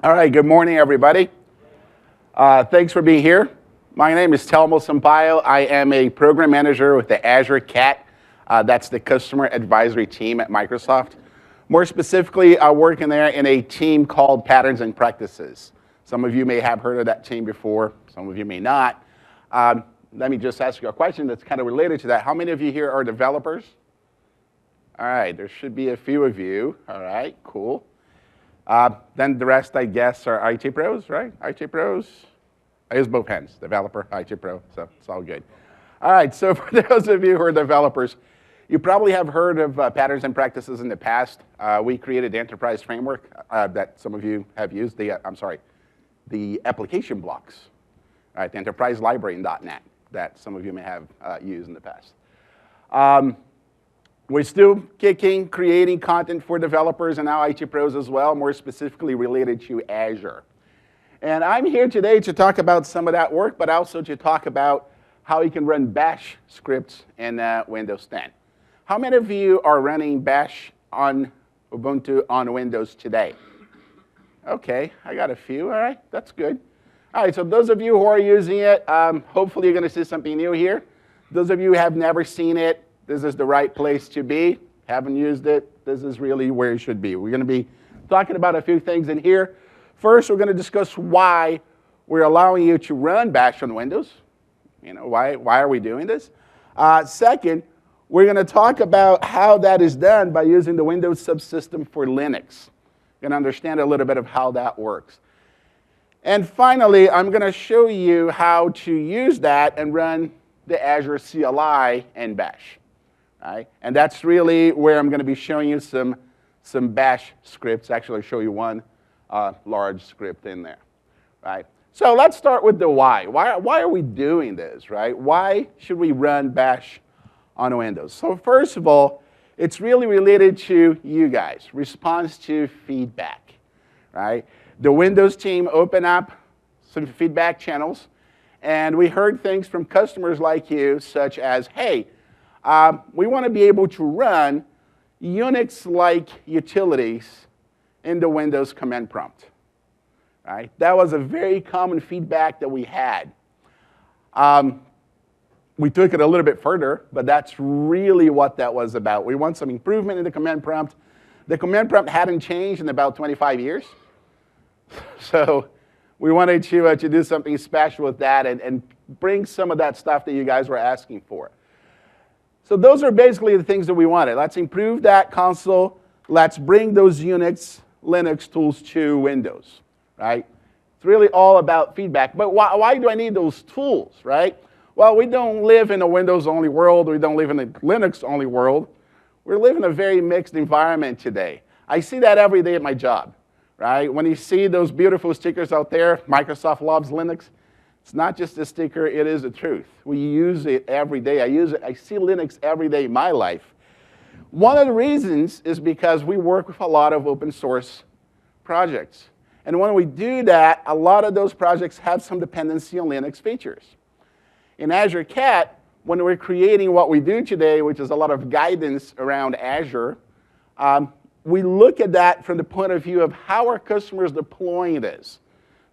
All right, good morning, everybody. Thanks for being here. My name is Telmo Sampaio. I am a program manager with the Azure CAT. That's the customer advisory team at Microsoft. More specifically, I work in there in a team called Patterns and Practices. Some of you may have heard of that team before. Some of you may not. Let me just ask you a question that's kind of related to that. How many of you here are developers? All right, there should be a few of you. All right, cool. Then the rest, I guess, are IT pros, right? IT pros. I use both hands, developer, IT pro, so it's all good. All right, so for those of you who are developers, you probably have heard of Patterns and Practices in the past. We created the enterprise framework that some of you have used, the application blocks, right? The enterprise library in .NET that some of you may have used in the past. We're still kicking, creating content for developers and now IT pros as well, more specifically related to Azure. And I'm here today to talk about some of that work, but also to talk about how you can run bash scripts in Windows 10. How many of you are running bash on Ubuntu on Windows today? Okay, I got a few, all right, that's good. All right, so those of you who are using it, hopefully you're gonna see something new here. Those of you who have never seen it, this is the right place to be. Haven't used it, this is really where you should be. We're gonna be talking about a few things in here. First, we're gonna discuss why we're allowing you to run bash on Windows. You know, why are we doing this? Second, we're gonna talk about how that is done by using the Windows subsystem for Linux. You're gonna understand a little bit of how that works. And finally, I'm gonna show you how to use that and run the Azure CLI in bash. Right? And that's really where I'm going to be showing you some bash scripts. Actually, I'll show you one large script in there. Right? So let's start with the why. Why are we doing this? Right? Why should we run bash on Windows? So first of all, it's really related to you guys, response to feedback. Right? The Windows team opened up some feedback channels, and we heard things from customers like you, such as, hey, we want to be able to run Unix-like utilities in the Windows command prompt. Right? That was a very common feedback that we had. We took it a little bit further, but that's really what that was about. We want some improvement in the command prompt. The command prompt hadn't changed in about 25 years. So we wanted to do something special with that and bring some of that stuff that you guys were asking for. So those are basically the things that we wanted. Let's improve that console. Let's bring those Unix, Linux tools to Windows, right? It's really all about feedback. But why do I need those tools, right? Well, we don't live in a Windows-only world. We don't live in a Linux-only world. We live in a very mixed environment today. I see that every day at my job, right? When you see those beautiful stickers out there, Microsoft loves Linux, it's not just a sticker, it is the truth. We use it every day. I see Linux every day in my life. One of the reasons is because we work with a lot of open source projects. And when we do that, a lot of those projects have some dependency on Linux features. In Azure CAT, when we're creating what we do today, which is a lot of guidance around Azure, we look at that from the point of view of how our customers deploying this.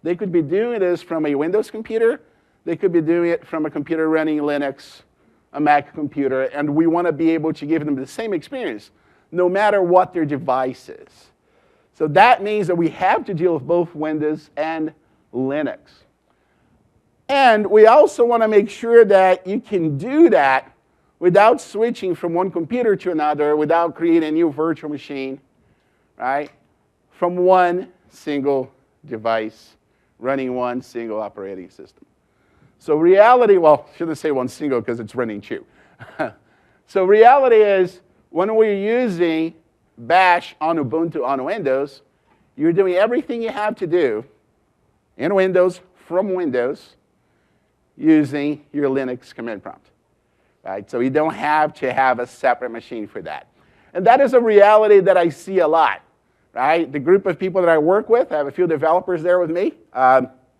They could be doing this from a Windows computer. They could be doing it from a computer running Linux, a Mac computer, and we want to be able to give them the same experience, no matter what their device is. So that means that we have to deal with both Windows and Linux. And we also want to make sure that you can do that without switching from one computer to another, without creating a new virtual machine, right? From one single device, running one single operating system. So reality, well, I shouldn't say one single because it's running two. So reality is, when we're using bash on Ubuntu on Windows, you're doing everything you have to do in Windows, from Windows, using your Linux command prompt. Right? So you don't have to have a separate machine for that. And that is a reality that I see a lot. Right? The group of people that I work with, I have a few developers there with me.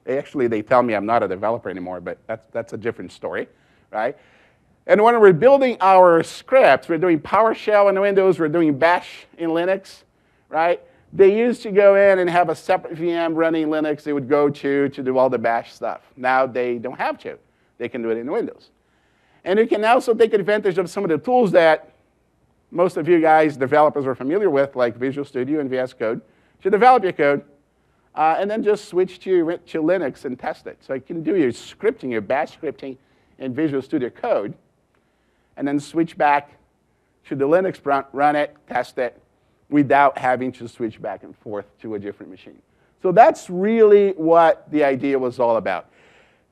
Actually, they tell me I'm not a developer anymore, but that's a different story. Right? And when we're building our scripts, we're doing PowerShell in Windows, we're doing bash in Linux. Right? They used to go in and have a separate VM running Linux they would go to do all the bash stuff. Now they don't have to. They can do it in Windows. And you can also take advantage of some of the tools that most of you guys, developers, are familiar with, like Visual Studio and VS Code, to develop your code, and then just switch to Linux and test it. So you can do your scripting, your bash scripting in Visual Studio Code, and then switch back to the Linux front, run it, test it, without having to switch back and forth to a different machine. So that's really what the idea was all about.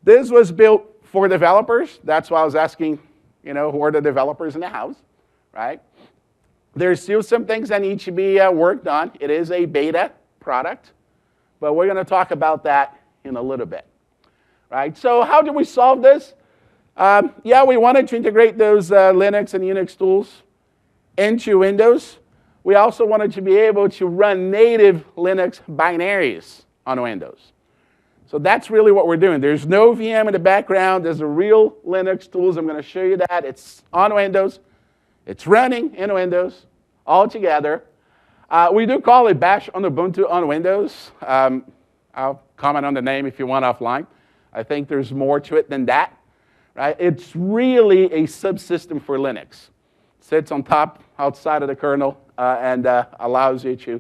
This was built for developers. That's why I was asking, who are the developers in the house, right? There's still some things that need to be worked on. It is a beta product, but we're going to talk about that in a little bit, right? So how do we solve this? Yeah, we wanted to integrate those Linux and Unix tools into Windows. We also wanted to be able to run native Linux binaries on Windows. So that's really what we're doing. There's no VM in the background. There's a real Linux tools. I'm going to show you that. It's on Windows. It's running in Windows all together. We do call it Bash on Ubuntu on Windows. I'll comment on the name if you want offline. I think there's more to it than that. Right? It's really a subsystem for Linux. Sits on top, outside of the kernel, and allows you to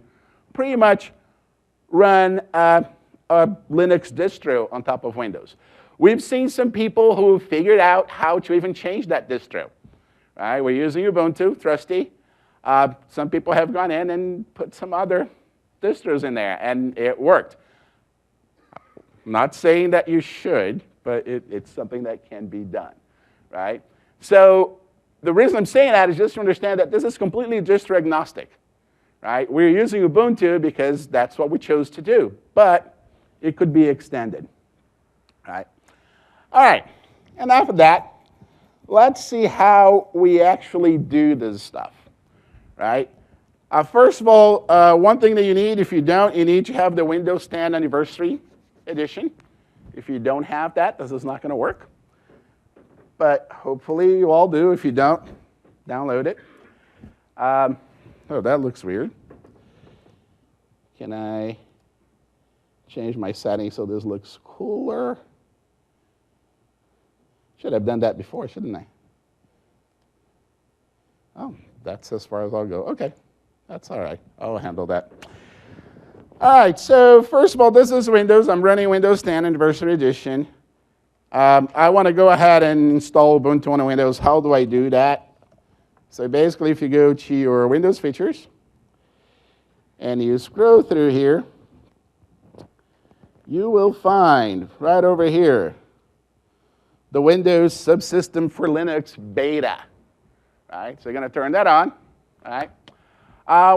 pretty much run a Linux distro on top of Windows. We've seen some people who figured out how to even change that distro. Right? We're using Ubuntu, Trusty. Some people have gone in and put some other distros in there, and it worked. I'm not saying that you should, but it's something that can be done, right? So the reason I'm saying that is just to understand that this is completely distro agnostic, right? We're using Ubuntu because that's what we chose to do, but it could be extended, right? All right, enough of that. Let's see how we actually do this stuff, right? First of all, one thing that you need, if you don't, you need to have the Windows 10 Anniversary Edition. If you don't have that, this is not going to work. But hopefully you all do. If you don't, download it. Oh, that looks weird. Can I change my settings so this looks cooler? Should have done that before, shouldn't I? Oh, that's as far as I'll go. OK, that's all right. I'll handle that. All right, so first of all, this is Windows. I'm running Windows 10 Anniversary Edition. I want to go ahead and install Ubuntu on Windows. How do I do that? So basically, if you go to your Windows features, and you scroll through here, you will find right over here the Windows Subsystem for Linux Beta. Right? So you're going to turn that on. Right?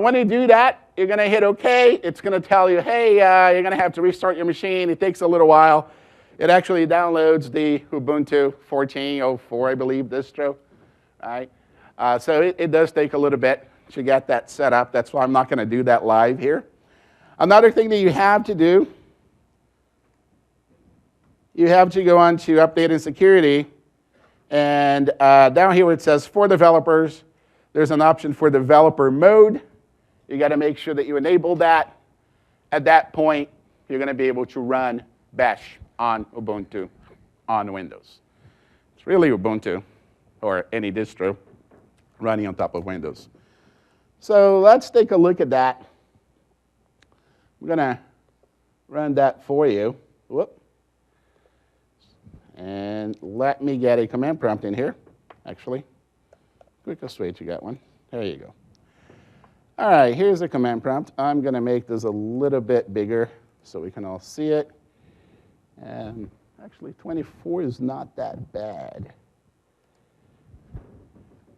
When you do that, you're going to hit OK. It's going to tell you, hey, you're going to have to restart your machine. It takes a little while. It actually downloads the Ubuntu 14.04, I believe, distro. Right? So it does take a little bit to get that set up. That's why I'm not going to do that live here. Another thing that you have to do, you have to go on to Update and Security. And down here where it says For Developers, there's an option for Developer Mode. You got to make sure that you enable that. At that point, you're going to be able to run Bash on Ubuntu on Windows. It's really Ubuntu, or any distro, running on top of Windows. So let's take a look at that. I'm going to run that for you. Whoop. And let me get a command prompt in here, actually. Quickest way to get one. There you go. All right, here's the command prompt. I'm going to make this a little bit bigger so we can all see it. And actually, 24 is not that bad.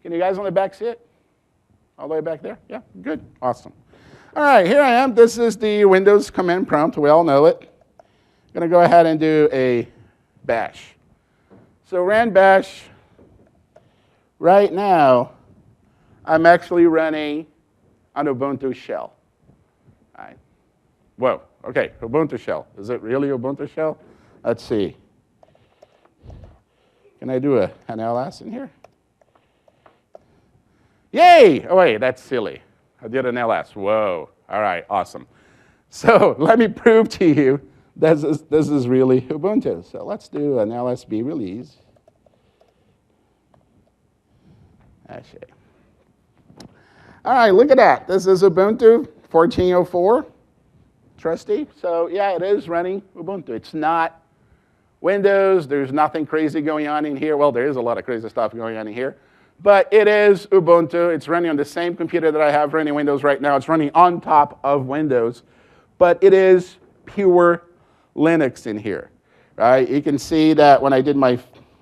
Can you guys on the back see it? All the way back there? Yeah, good, awesome. All right, here I am. This is the Windows command prompt. We all know it. I'm going to go ahead and do a bash. So ran bash. Right now, I'm actually running an Ubuntu shell. All right. Whoa, OK, Ubuntu shell. Is it really Ubuntu shell? Let's see. Can I do an ls in here? Yay! Oh, wait, that's silly. I did an ls. Whoa, All right, awesome. So let me prove to you this is really Ubuntu. So let's do an LSB release. Actually. All right, look at that. This is Ubuntu 14.04, trusty. So yeah, it is running Ubuntu. It's not Windows. There's nothing crazy going on in here. Well, there is a lot of crazy stuff going on in here. But it is Ubuntu. It's running on the same computer that I have running Windows right now. It's running on top of Windows. But it is pure Linux in here, right? You can see that when I did my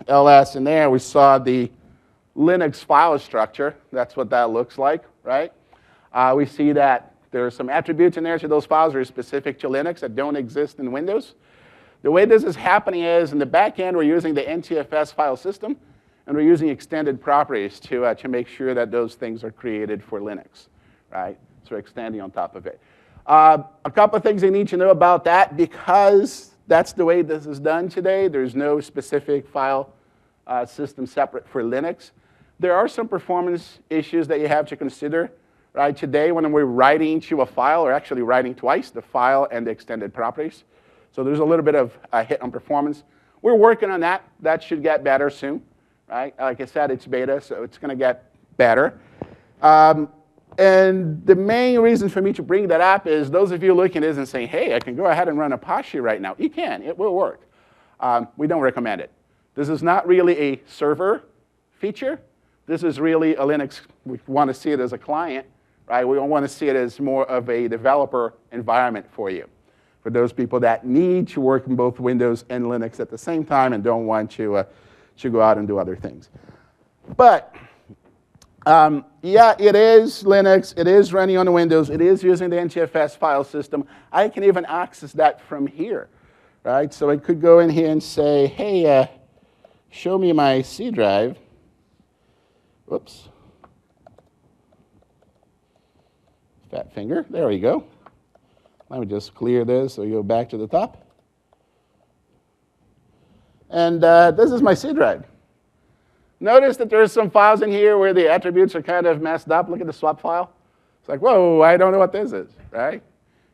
ls in there, we saw the Linux file structure. That's what that looks like, right? We see that there are some attributes in there to those files that are specific to Linux that don't exist in Windows. The way this is happening is in the back end, we're using the NTFS file system, and we're using extended properties to make sure that those things are created for Linux, right? So we're extending on top of it. A couple of things you need to know about that, because that's the way this is done today. There's no specific file system separate for Linux. There are some performance issues that you have to consider, right? Today, when we're writing to a file, we're actually writing twice, the file and the extended properties. So there's a little bit of a hit on performance. We're working on that. That should get better soon, right? Like I said, it's beta, so it's going to get better. And the main reason for me to bring that up is those of you looking at this and saying, hey, I can go ahead and run Apache right now. You can. It will work. We don't recommend it. This is not really a server feature. This is really a Linux. We want to see it as a client, right? We don't want to see it as more of a developer environment for you, for those people that need to work in both Windows and Linux at the same time and don't want to go out and do other things. But yeah, it is Linux. It is running on Windows. It is using the NTFS file system. I can even access that from here, right? So I could go in here and say, hey, show me my C drive. Whoops. Fat finger. There we go. Let me just clear this so we go back to the top. And this is my C drive. Notice that there's some files in here where the attributes are kind of messed up. Look at the swap file. It's like, whoa, I don't know what this is, right?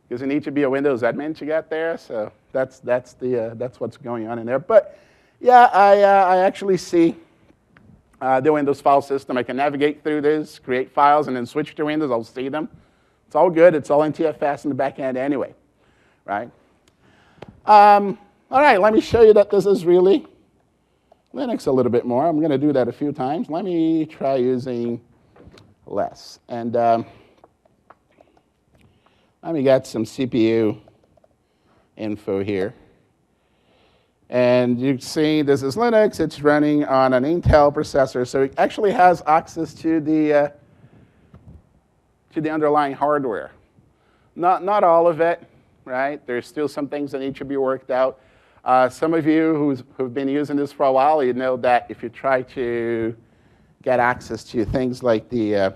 Because you need to be a Windows admin to get there. So that's what's going on in there. But yeah, I actually see the Windows file system. I can navigate through this, create files, and then switch to Windows. I'll see them. It's all good. It's all NTFS in the back end anyway, right? All right, let me show you that this is really Linux a little bit more. I'm going to do that a few times. Let me try using less. And let me get some CPU info here. And you can see this is Linux. It's running on an Intel processor. So it actually has access to the underlying hardware. Not all of it, right? There's still some things that need to be worked out. Some of you who've been using this for a while, you know that if you try to get access to things like the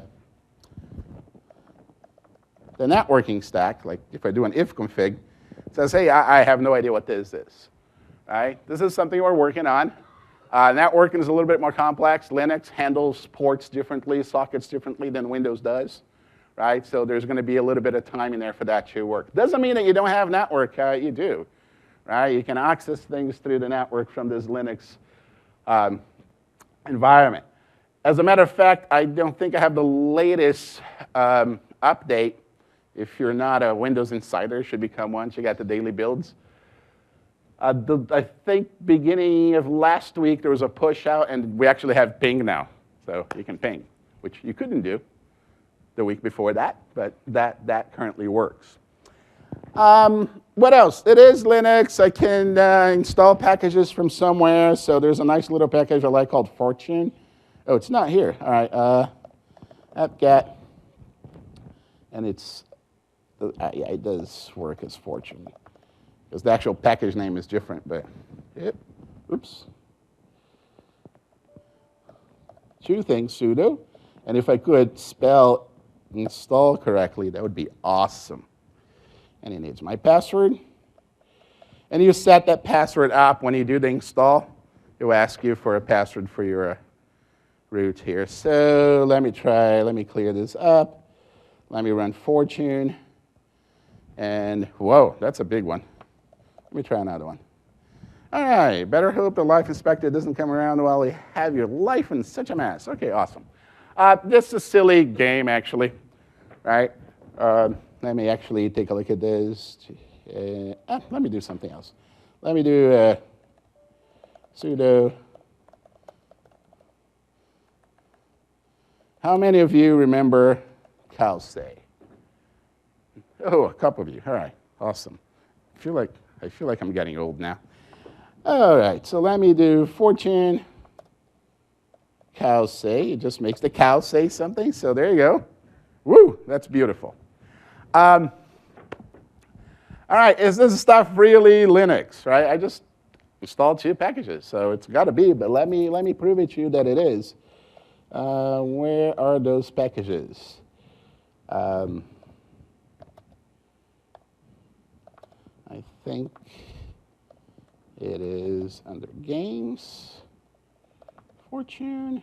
networking stack, like if I do an ifconfig, it says, hey, I have no idea what this is, right? This is something we're working on. Networking is a little bit more complex. Linux handles ports differently, sockets differently than Windows does, right? So there's going to be a little bit of time in there for that to work. Doesn't mean that you don't have network. You do. Right? You can access things through the network from this Linux environment. As a matter of fact, I don't think I have the latest update. If you're not a Windows insider, you should become one. You got the daily builds. I think beginning of last week, there was a push out, and we actually have ping now. So you can ping, which you couldn't do the week before that, but that currently works. What else? It is Linux. I can install packages from somewhere. So there's a nice little package I like called Fortune. Oh, it's not here. All right. apt-get. And it's, yeah, it does work as Fortune. Because the actual package name is different, but, yep. Oops. Two things, sudo. And if I could spell install correctly, that would be awesome. And it needs my password. And you set that password up when you do the install. It will ask you for a password for your root here. So let me clear this up. Let me run Fortune. And whoa, that's a big one. Let me try another one. All right, better hope the life inspector doesn't come around while you have your life in such a mess. Okay, awesome. This is a silly game, actually, right? Let me actually take a look at this. Let me do something else. Let me do sudo. How many of you remember calce? Oh, a couple of you. All right, awesome. I feel like I'm getting old now. All right, so let me do fortune calce. It just makes the cow say something. So there you go. Woo, that's beautiful. All right, is this stuff really Linux, right? I just installed 2 packages, so it's got to be, but let me prove it to you that it is. Where are those packages? I think it is under games, fortune.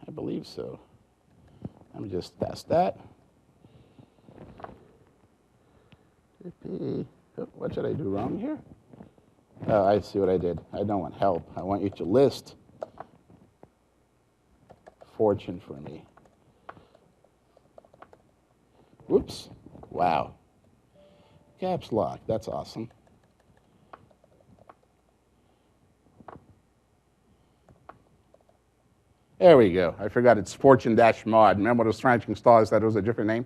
I believe so. Let me just test that. What should I do wrong here? Oh, I see what I did. I don't want help. I want you to list fortune for me. Whoops. Wow. Caps lock. That's awesome. There we go. I forgot it's fortune-mod. Remember what I was trying to install? Is that it was a different name?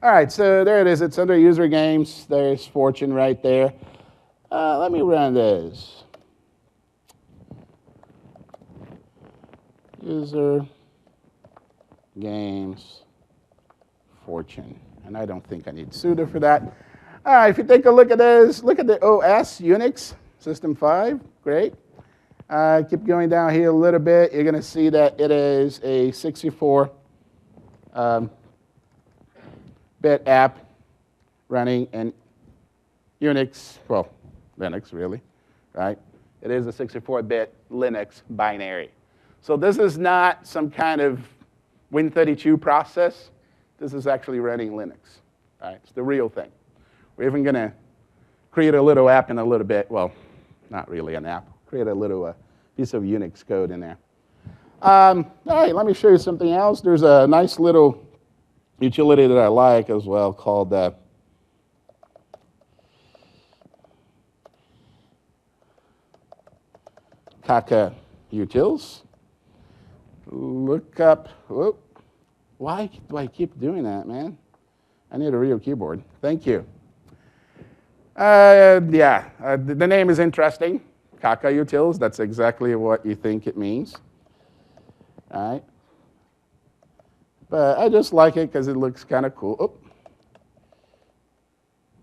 All right, so there it is. It's under user games. There's fortune right there. Let me run this. User games fortune. And I don't think I need sudo for that. All right, if you take a look at this, look at the OS, Unix, System 5. Great. Keep going down here a little bit. You're going to see that it is a 64 bit app running in Unix, well, Linux really, right? It is a 64-bit Linux binary. So this is not some kind of Win32 process. This is actually running Linux, right? It's the real thing. We're even going to create a little app in a little bit. Well, not really an app. Create a little piece of Unix code in there. All right, let me show you something else. There's a nice little utility that I like as well called Kaka utils. Look up, whoop. Why do I keep doing that, man? I need a real keyboard. Thank you. The name is interesting. Kaka utils, that's exactly what you think it means. All right. But I just like it because it looks kind of cool. Oh.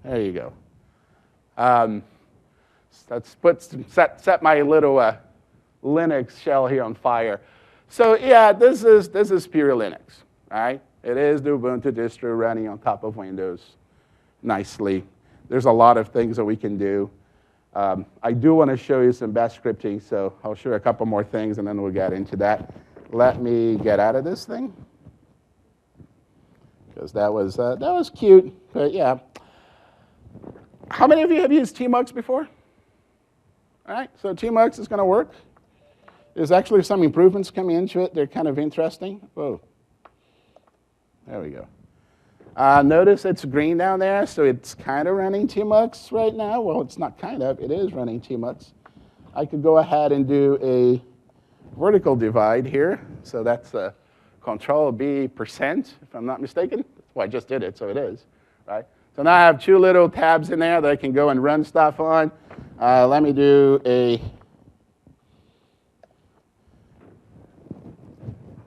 There you go. Set my little Linux shell here on fire. So yeah, this is pure Linux, right? It is the Ubuntu distro running on top of Windows nicely. There's a lot of things that we can do. I do want to show you some bash scripting, so I'll show you a couple more things, and then we'll get into that. Let me get out of this thing, because that was cute. But yeah, how many of you have used Tmux before? All right, so Tmux is going to work. There's actually some improvements coming into it. They're kind of interesting. Whoa. There we go. Notice it's green down there, so it's kind of running Tmux right now. Well, it's not kind of. It is running Tmux. I could go ahead and do a vertical divide here. So that's Control-B%, if I'm not mistaken. Well, I just did it, so it is, right? So now I have 2 little tabs in there that I can go and run stuff on. Let me do a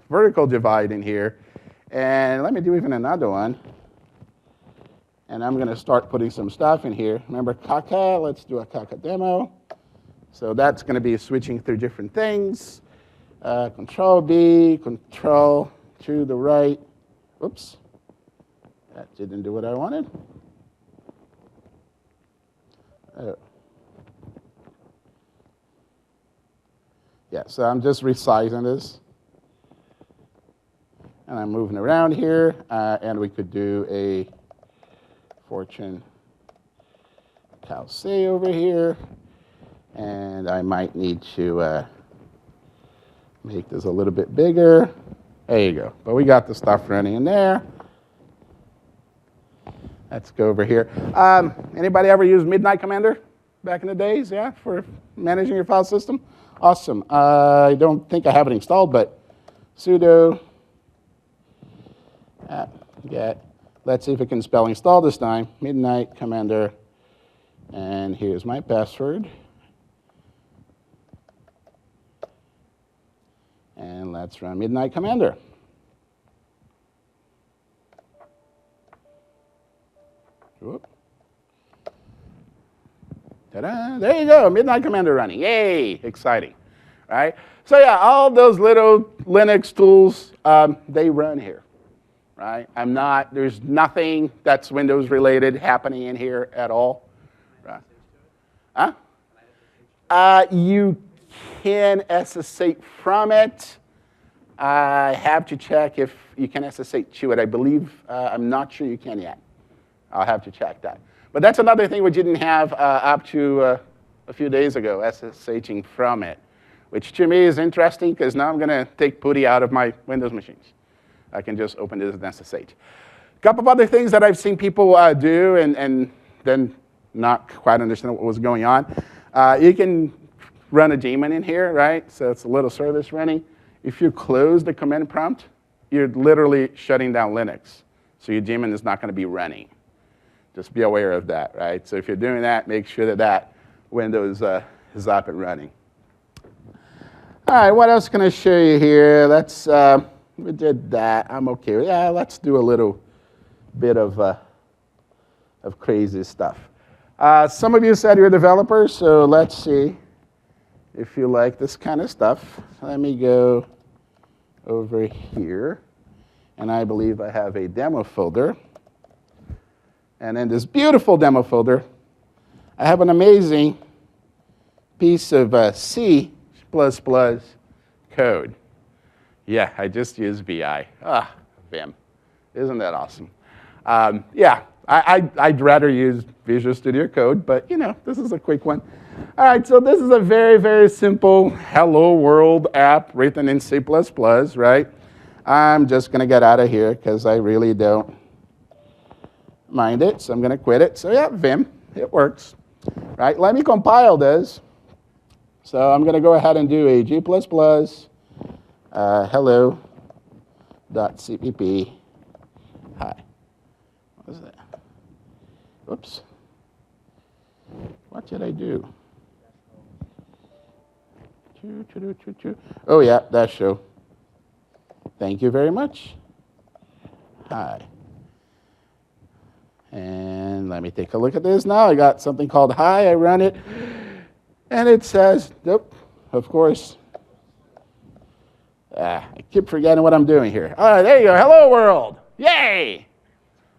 vertical divide in here. And let me do even another one. And I'm going to start putting some stuff in here. Remember Kaka? Let's do a Kaka demo. So that's going to be switching through different things. Control-B, control to the right. Oops. That didn't do what I wanted. Oh. Yeah, so I'm just resizing this. And I'm moving around here, and we could do a Fortune Calce over here. And I might need to make this a little bit bigger. There you go. But we got the stuff running in there. Let's go over here. Anybody ever use Midnight Commander back in the days? Yeah, for managing your file system? Awesome. I don't think I have it installed, but sudo apt-get. Let's see if it can spell install this time. Midnight Commander. And here's my password. And let's run Midnight Commander. Whoop. Ta-da, there you go, Midnight Commander running. Yay, exciting, right? So yeah, all those little Linux tools, they run here, right? There's nothing that's Windows related happening in here at all, right? Huh? You can SSH from it. I have to check if you can SSH to it. I believe, I'm not sure you can yet. I'll have to check that. But that's another thing we didn't have up to a few days ago, SSHing from it, which to me is interesting because now I'm going to take PuTTY out of my Windows machines. I can just open this and SSH. A couple of other things that I've seen people do and then not quite understand what was going on. You can run a daemon in here, right? So it's a little service running. If you close the command prompt, you're literally shutting down Linux. So your daemon is not going to be running. Just be aware of that, right? So if you're doing that, make sure that that Windows is up and running. All right, what else can I show you here? Let's, we did that. I'm okay with that. Let's do a little bit of crazy stuff. Some of you said you're developers, so let's see if you like this kind of stuff. Let me go over here, and I believe I have a demo folder. And in this beautiful demo folder, I have an amazing piece of C++ code. Yeah, I just used VI. Vim. Isn't that awesome? Yeah, I'd rather use Visual Studio Code, but you know, this is a quick one. All right, so this is a very, very simple Hello World app written in C++, right? I'm just going to get out of here because I really don't mind it, so I'm going to quit it. So yeah, Vim, it works. Right, let me compile this. So I'm going to go ahead and do a G++ hello.cpp. Hi. What is that? Oops. What did I do? Oh yeah, that show. Thank you very much. Hi. And let me take a look at this now. I got something called hi. I run it. And it says, nope, of course. I keep forgetting what I'm doing here. All right, there you go. Hello, world. Yay.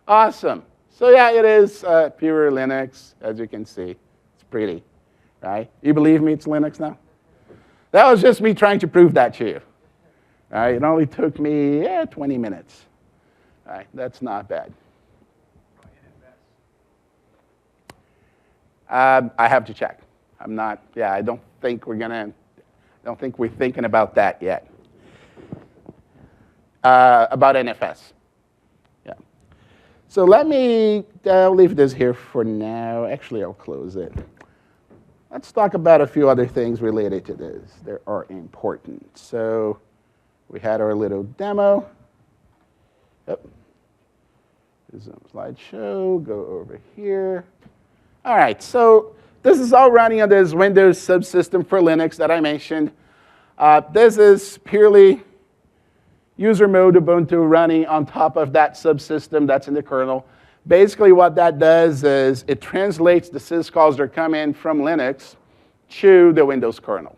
Awesome. So yeah, it is pure Linux, as you can see. It's pretty, right? You believe me it's Linux now? That was just me trying to prove that to you. All right, it only took me 20 minutes. All right, that's not bad. I have to check. I'm not, I don't think we're thinking about that yet. About NFS. Yeah. So I'll leave this here for now. Actually, I'll close it. Let's talk about a few other things related to this that are important. So we had our little demo. Yep. Zoom slideshow, go over here. All right, so this is all running on this Windows subsystem for Linux that I mentioned. This is purely user mode Ubuntu running on top of that subsystem that's in the kernel. Basically what that does is it translates the syscalls that come in from Linux to the Windows kernel.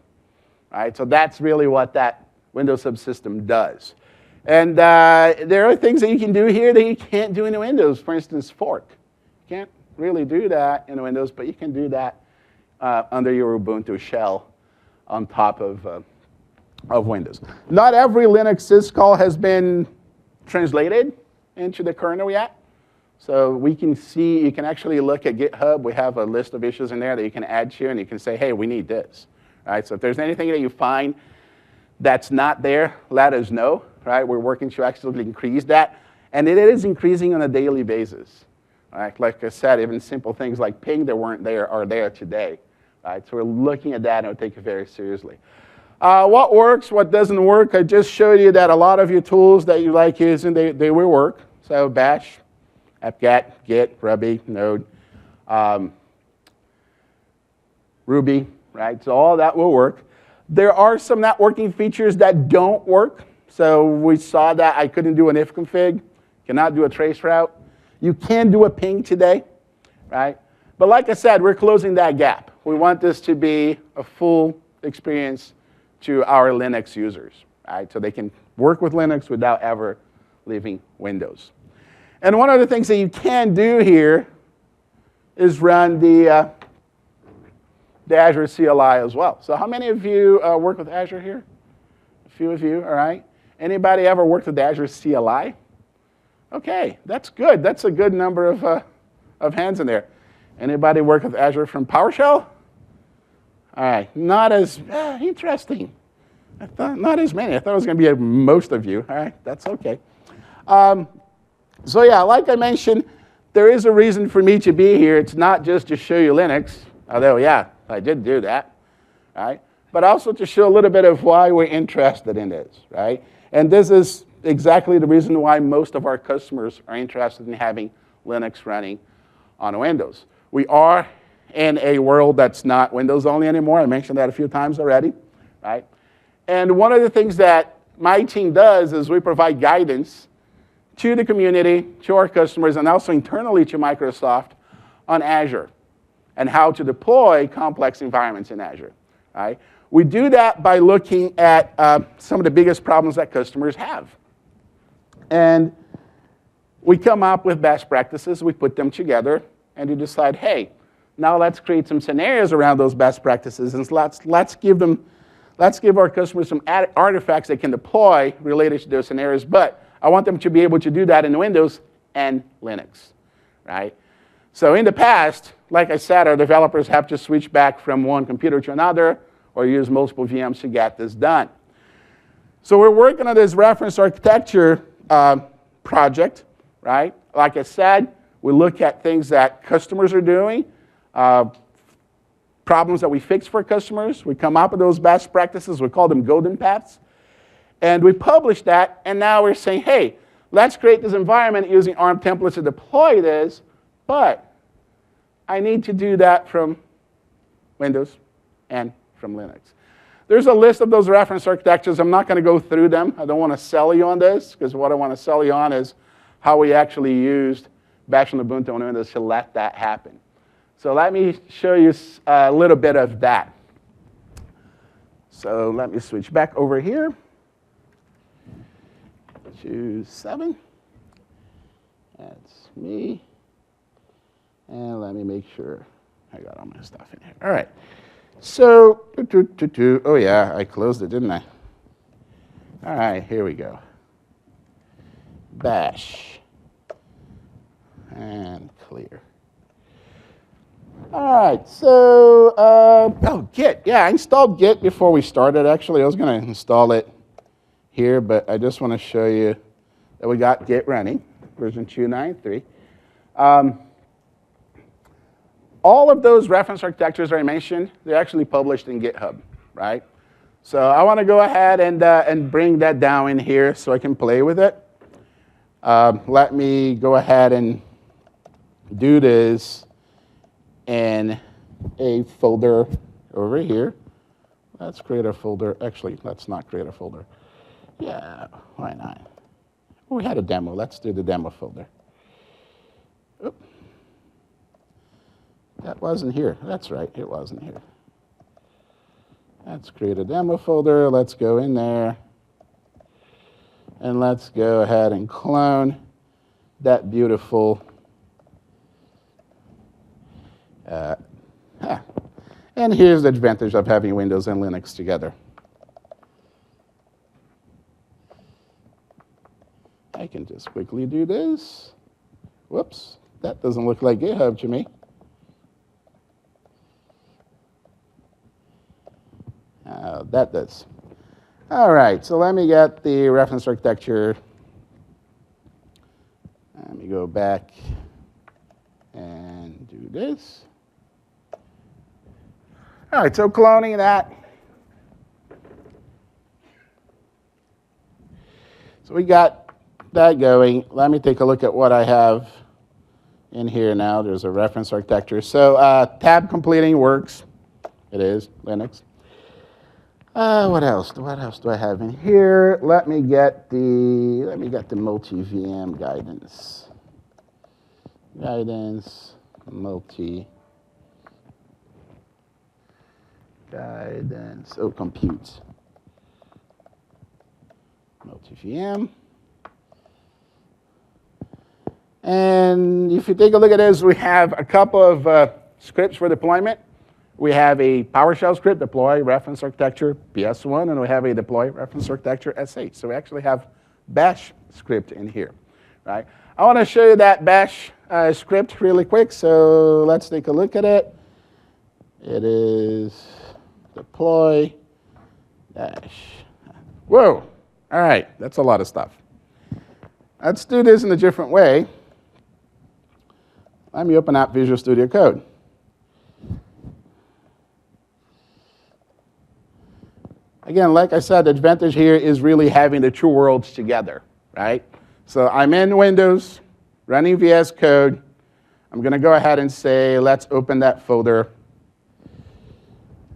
Right? So that's really what that Windows subsystem does. And there are things that you can do here that you can't do in Windows. For instance, fork. You can't really do that in Windows, but you can do that under your Ubuntu shell on top of Windows. Not every Linux syscall has been translated into the kernel yet. So we can see, you can actually look at GitHub. We have a list of issues in there that you can add to, and you can say, hey, we need this. Right? So if there's anything that you find that's not there, let us know. Right? We're working to actually increase that. And it is increasing on a daily basis. Right? Like I said, even simple things like ping that weren't there are there today. Right? So we're looking at that and we take it very seriously. What works, what doesn't work, I just showed you that a lot of your tools that you like using, they will work. So Bash, apt-get, Git, Ruby, Node, Ruby, right? So all that will work. There are some networking features that don't work. So we saw that I couldn't do an if config, cannot do a trace route. You can do a ping today, right? But like I said, we're closing that gap. We want this to be a full experience to our Linux users, right? So they can work with Linux without ever leaving Windows. And one of the things that you can do here is run the Azure CLI as well. So how many of you work with Azure here? A few of you, all right. Anybody ever worked with the Azure CLI? Okay, that's good. That's a good number of hands in there. Anybody work with Azure from PowerShell? All right, not as interesting. I thought not as many. I thought it was going to be most of you. All right, that's okay. So yeah, like I mentioned, there is a reason for me to be here. It's not just to show you Linux, although yeah, I did do that, right? But also to show a little bit of why we're interested in this, right? And this is exactly the reason why most of our customers are interested in having Linux running on Windows. We are in a world that's not Windows only anymore. I mentioned that a few times already, right? And one of the things that my team does is we provide guidance to the community, to our customers, and also internally to Microsoft on Azure and how to deploy complex environments in Azure, right? We do that by looking at some of the biggest problems that customers have. And we come up with best practices, we put them together, and you decide, hey, now let's create some scenarios around those best practices, and let's give our customers some artifacts they can deploy related to those scenarios, but I want them to be able to do that in Windows and Linux, right? So in the past, like I said, our developers have to switch back from one computer to another or use multiple VMs to get this done. So we're working on this reference architecture project, right? Like I said, we look at things that customers are doing, problems that we fix for customers. We come up with those best practices. We call them golden paths. And we publish that, and now we're saying, hey, let's create this environment using ARM templates to deploy this, but I need to do that from Windows and from Linux. There's a list of those reference architectures. I'm not going to go through them. I don't want to sell you on this, because what I want to sell you on is how we actually used Bash and Ubuntu on Windows to let that happen. So let me show you a little bit of that. So let me switch back over here. Choose 7. That's me. And let me make sure I got all my stuff in here. All right. So, oh yeah, I closed it, didn't I? All right, here we go. Bash. And clear. All right, so, oh, Git. Yeah, I installed Git before we started, actually. I was going to install it here, but I just want to show you that we got Git running, version 2.9.3. All of those reference architectures that I mentioned, they're actually published in GitHub, right? So I want to go ahead and bring that down in here so I can play with it. Let me go ahead and do this in a folder over here. Let's create a folder. Actually, let's not create a folder. Yeah, why not? Oh, we had a demo. Let's do the demo folder. Oop. That wasn't here. That's right, it wasn't here. Let's create a demo folder. Let's go in there. And let's go ahead and clone that beautiful. And here's the advantage of having Windows and Linux together. I can just quickly do this. Whoops. That doesn't look like GitHub to me. That does. All right, so let me get the reference architecture. Let me go back and do this. All right, so cloning that. So we got that going. Let me take a look at what I have in here now. There's a reference architecture. So tab completing works. It is Linux. What else? What else do I have in here? Let me get the multi-VM guidance. Guidance guidance. Oh, compute. Multi-VM. And if you take a look at this, we have a couple of scripts for deployment. We have a PowerShell script, deploy reference architecture PS1, and we have a deploy reference architecture S8. So we actually have bash script in here, right? I want to show you that bash script really quick, so let's take a look at it. It is deploy dash. Whoa, all right, that's a lot of stuff. Let's do this in a different way. Let me open up Visual Studio Code. Again, like I said, the advantage here is really having the two worlds together, right? So I'm in Windows, running VS Code. I'm going to go ahead and say, let's open that folder.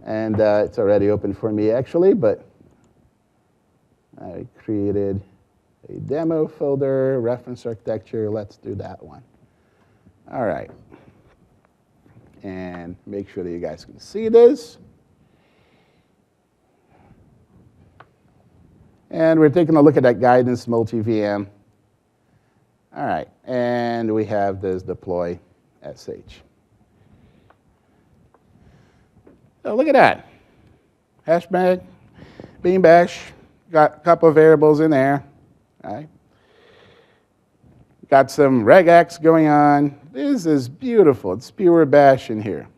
And it's already open for me, actually, but I created a demo folder, reference architecture. Let's do that one. All right. And make sure that you guys can see this. And we're taking a look at that guidance multi-VM. All right, and we have this deploy sh. So look at that. Hashbag, bean bash, got a couple of variables in there. All right. Got some regex going on. This is beautiful. It's pure bash in here.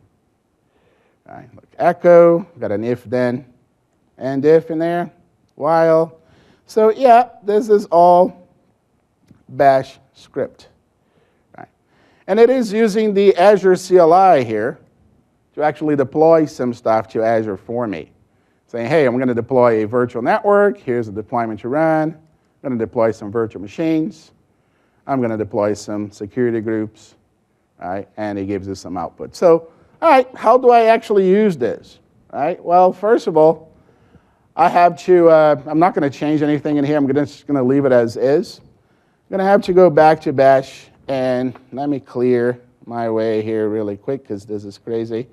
All right, look, echo, got an if then, and if in there, while. So yeah, this is all bash script. Right. And it is using the Azure CLI here to actually deploy some stuff to Azure for me. Saying, hey, I'm going to deploy a virtual network. Here's the deployment to run. I'm going to deploy some virtual machines. I'm going to deploy some security groups. Right? And it gives us some output. So, all right, how do I actually use this? Right? Well, first of all, I have to, I'm not going to change anything in here. I'm just going to leave it as is. I'm going to have to go back to bash, and let me clear my way here really quick because this is crazy.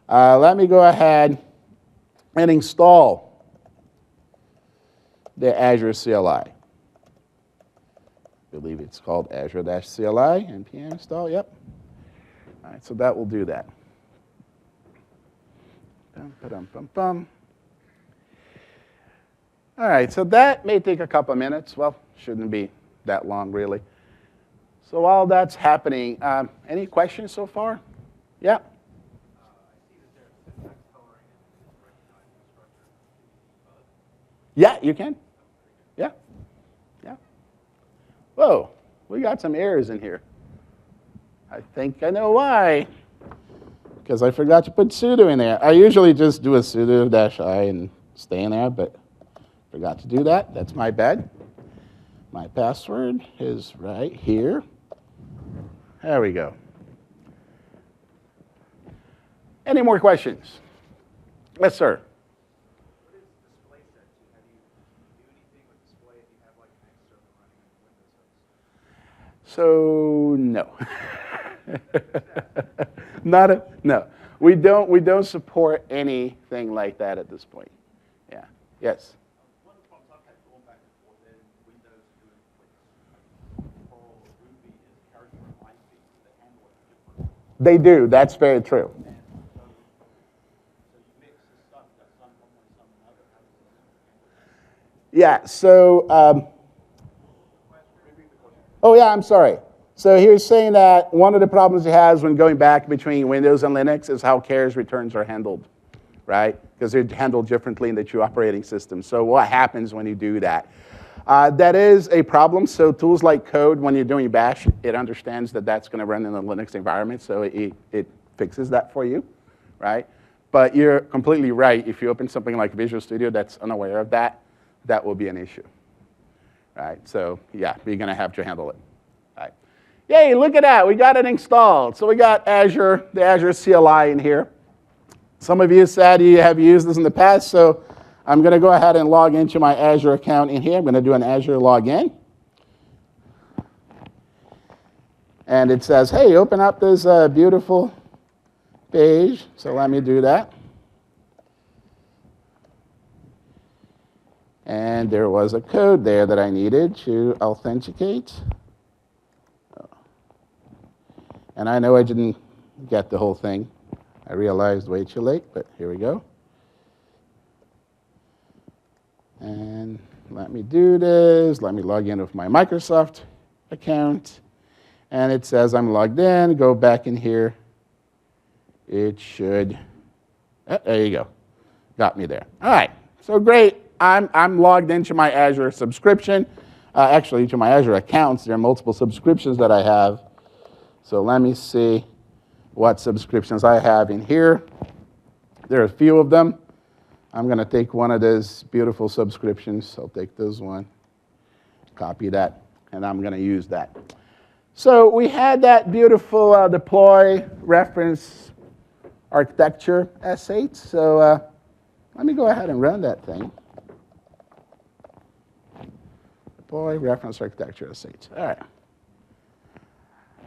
Let me go ahead and install the Azure CLI. I believe it's called Azure-CLI, npm install, yep. All right, so that will do that. Bum. All right, so that may take a couple of minutes. Well, shouldn't be that long, really. So while that's happening, any questions so far? Yeah? I see that there's syntax coloring and recognizing structure. Yeah, you can. Yeah. Yeah. Whoa, we got some errors in here. I think I know why. Because I forgot to put sudo in there. I usually just do a sudo -i and stay in there, but forgot to do that. That's my bad. My password is right here. There we go. Any more questions? Yes, sir. What is display set? Have you do anything with display if you have like an X server running on Windows host? So no, we don't support anything like that at this point. Yeah. Yes. One of the problems I've had going back and forth in Windows doing with Perl or Ruby is character and line speed, so they handle it differently. They do. That's very true. So you mix the stuff, you got some from one, some another. How does this handle that? Yeah. So. Oh yeah, I'm sorry. So here's saying that one of the problems it has when going back between Windows and Linux is how carriage returns are handled, right? Because they're handled differently in the two operating systems. So what happens when you do that? That is a problem. So tools like Code, when you're doing Bash, it understands that that's going to run in a Linux environment, so it fixes that for you, right? But you're completely right. If you open something like Visual Studio that's unaware of that, that will be an issue, right? So yeah, you're going to have to handle it, right? Yay, look at that. We got it installed. So we got Azure, the Azure CLI in here. Some of you said you have used this in the past, so I'm going to go ahead and log into my Azure account in here. I'm going to do an Azure login. And it says, hey, open up this beautiful page. So let me do that. And there was a code there that I needed to authenticate. And I know I didn't get the whole thing. I realized way too late, but here we go. And let me do this. Let me log in with my Microsoft account. And it says I'm logged in. Go back in here. It should, there you go. Got me there. All right, so great. I'm logged into my Azure subscription. Actually, to my Azure accounts. There are multiple subscriptions that I have. So let me see what subscriptions I have in here. There are a few of them. I'm going to take one of those beautiful subscriptions. I'll take this one, copy that, and I'm going to use that. So we had that beautiful deploy reference architecture S8. So let me go ahead and run that thing. Deploy reference architecture S8. All right.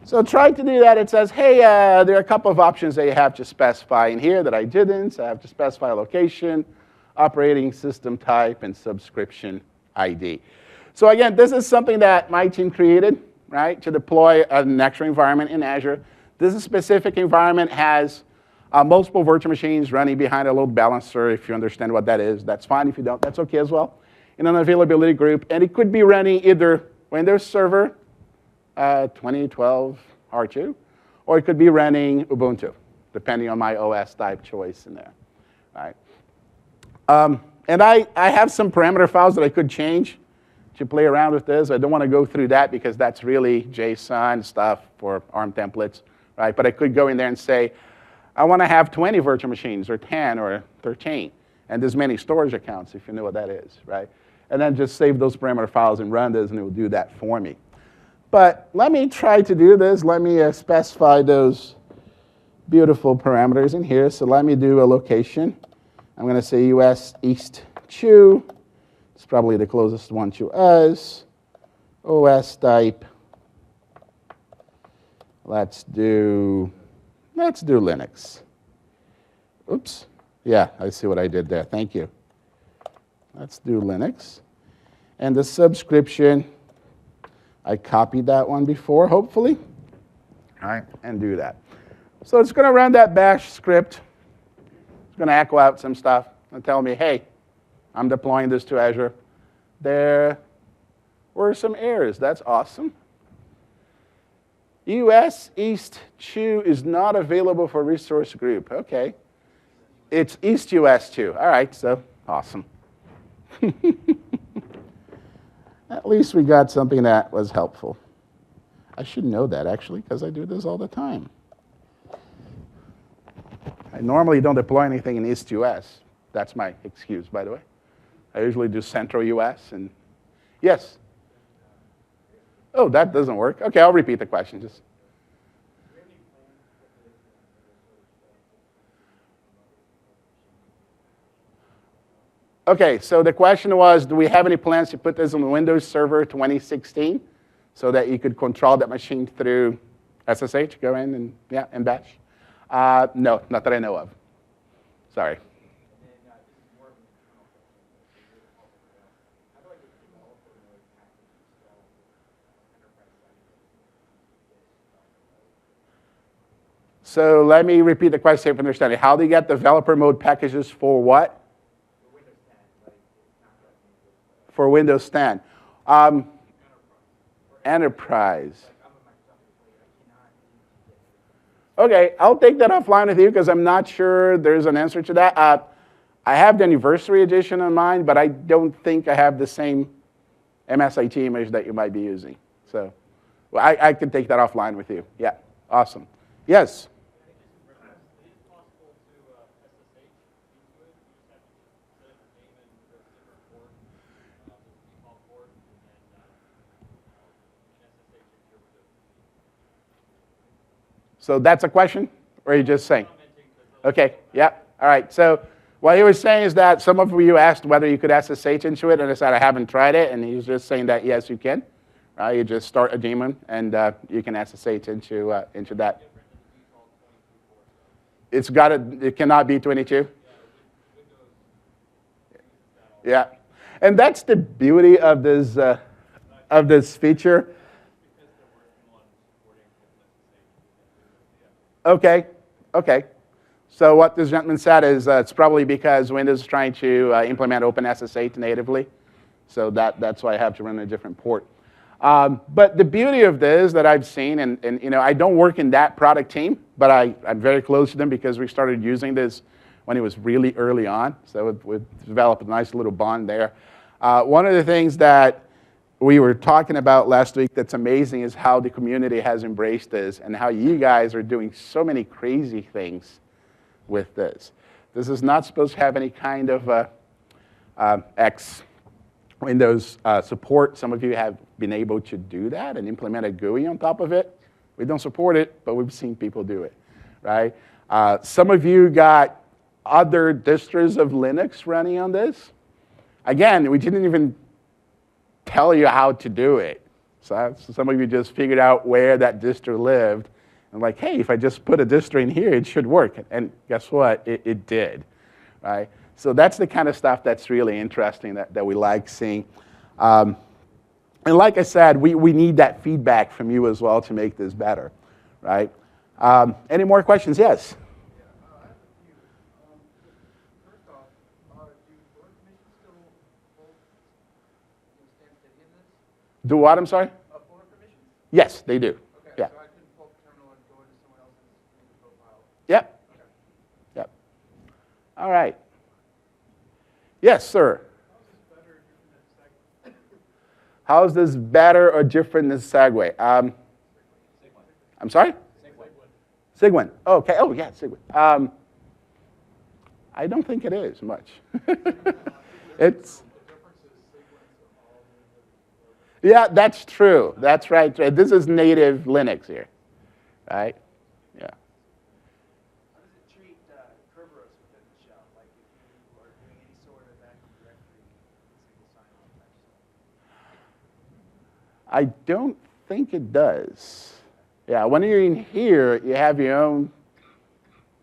So trying to do that, it says, hey, there are a couple of options that you have to specify in here that I didn't. So I have to specify location, operating system type, and subscription ID. So again, this is something that my team created, right, to deploy an extra environment in Azure. This specific environment has multiple virtual machines running behind a load balancer. If you understand what that is, that's fine. If you don't, that's OK as well. In an availability group. And it could be running either Windows Server 2012 R2, or it could be running Ubuntu, depending on my OS type choice in there, right? And I have some parameter files that I could change to play around with this. I don't want to go through that because that's really JSON stuff for ARM templates, right? But I could go in there and say, I want to have 20 virtual machines, or 10, or 13, and this many storage accounts, if you know what that is, right? And then just save those parameter files and run this, and it will do that for me. But let me try to do this. Let me specify those beautiful parameters in here. So let me do a location. I'm going to say US East 2. It's probably the closest one to us. OS type. Let's do Linux. Oops. Yeah, I see what I did there. Thank you. Let's do Linux. And the subscription, I copied that one before, hopefully. All right, and do that. So it's going to run that bash script. It's going to echo out some stuff and tell me, hey, I'm deploying this to Azure. There were some errors. That's awesome. US East 2 is not available for resource group. OK. It's East US 2. All right, so awesome. At least we got something that was helpful. I should know that, actually, because I do this all the time. I normally don't deploy anything in East US. That's my excuse, by the way. I usually do Central US. And yes? Oh, that doesn't work. OK, I'll repeat the question. Just. OK, so the question was, do we have any plans to put this on Windows Server 2016 so that you could control that machine through SSH, go in and, yeah, and bash? No, not that I know of. Sorry. So let me repeat the question for understanding. How do you get developer mode packages for what? For Windows 10. Enterprise. Okay, I'll take that offline with you because I'm not sure there's an answer to that. I have the anniversary edition on mine, but I don't think I have the same MSIT image that you might be using. So well, I can take that offline with you. Yeah, awesome. Yes? So that's a question, or are you just saying? Okay, yeah, all right. So what he was saying is that some of you asked whether you could SSH into it, and I said I haven't tried it, and he's just saying that yes, you can. You just start a daemon, and you can SSH into that. It cannot be 22? Yeah, and that's the beauty of this feature. Okay, okay. So what this gentleman said is it's probably because Windows is trying to implement OpenSSH natively. So that's why I have to run a different port. But the beauty of this that I've seen, and you know, I don't work in that product team, but I'm very close to them because we started using this when it was really early on. So we've developed a nice little bond there. One of the things that we were talking about last week that's amazing is how the community has embraced this and how you guys are doing so many crazy things with this. This is not supposed to have any kind of X Windows support. Some of you have been able to do that and implement a GUI on top of it. We don't support it, but we've seen people do it, right? Some of you got other distros of Linux running on this. Again, we didn't even tell you how to do it. So some of you just figured out where that distro lived and like, hey, if I just put a distro in here, it should work. And guess what? It did, right? So that's the kind of stuff that's really interesting that we like seeing. And like I said, we need that feedback from you as well to make this better, right? Any more questions? Yes? Do what, I'm sorry? Fuller permissions? Yes, they do. Okay, Yeah. so I couldn't pull up the terminal and go into someone else's profile. Yep. Okay. Yep. All right. Yes, sir. How is this better or different than Segway? I'm sorry? Sigwin. Okay. Oh, yeah, Sigwin. I don't think it is much. It's. Yeah, that's true. That's right. This is native Linux here, right? Yeah. How does it treat Kerberos within the shell? Like if you are doing any sort of Active Directory single sign-on type stuff? I don't think it does. Yeah, when you're in here, you have your own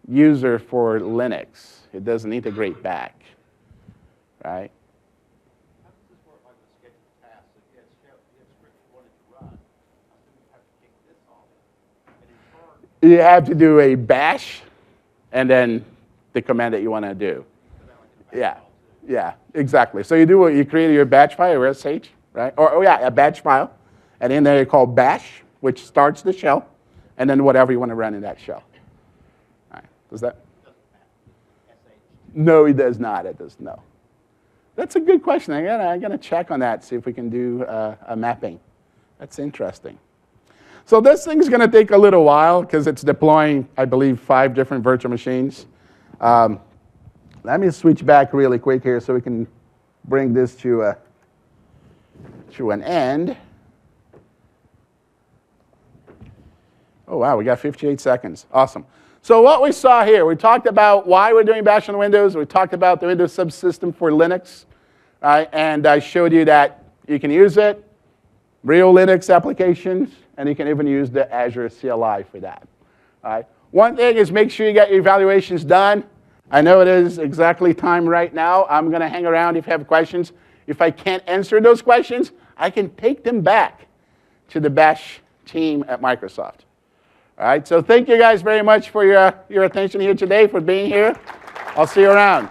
user for Linux. It doesn't integrate back, right? How does this work like with scheduled tasks? If you have script you wanted to run, I assume you have to kick this off. And in turn, You have to do a bash and then the command that you want to do. Yeah, yeah, exactly. So you create your batch file or SH, right? Or yeah, a batch file. And in there you call bash, which starts the shell, and then whatever you want to run in that shell. All right, does that? No, it does not. It does no. That's a good question. I gotta check on that, see if we can do a mapping. That's interesting. So this thing's going to take a little while because it's deploying, I believe, 5 different virtual machines. Let me switch back really quick here so we can bring this to an end. Oh, wow, we got 58 seconds. Awesome. So what we saw here, we talked about why we're doing Bash on Windows. We talked about the Windows subsystem for Linux. Right? And I showed you that you can use it, real Linux applications, and you can even use the Azure CLI for that. All right? One thing is make sure you get your evaluations done. I know it is exactly time right now. I'm going to hang around if you have questions. If I can't answer those questions, I can take them back to the Bash team at Microsoft. All right, so thank you guys very much for your attention here today, for being here. I'll see you around.